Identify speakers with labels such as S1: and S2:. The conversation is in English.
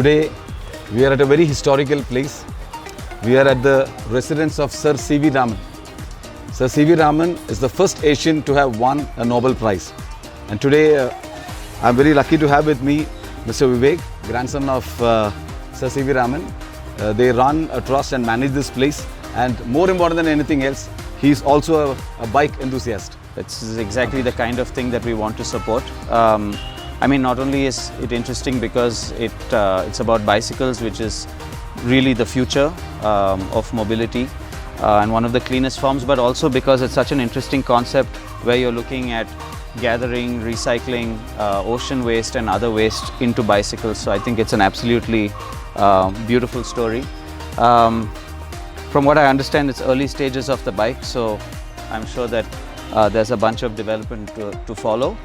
S1: Today we are at a very historical place. We are at the residence of Sir C.V. Raman. Sir C.V. Raman is the first Asian to have won a Nobel Prize. And today I'm very lucky to have with me Mr. Vivek, grandson of Sir C.V. Raman. They run a trust and manage this place, and more important than anything else, he is also a bike enthusiast.
S2: It's exactly the kind of thing that we want to support. I mean, not only is it interesting because it's about bicycles, which is really the future of mobility and one of the cleanest forms, but also because it's such an interesting concept where you're looking at gathering, recycling ocean waste and other waste into bicycles. So I think it's an absolutely beautiful story. From what I understand, it's early stages of the bike, so I'm sure that there's a bunch of development to follow.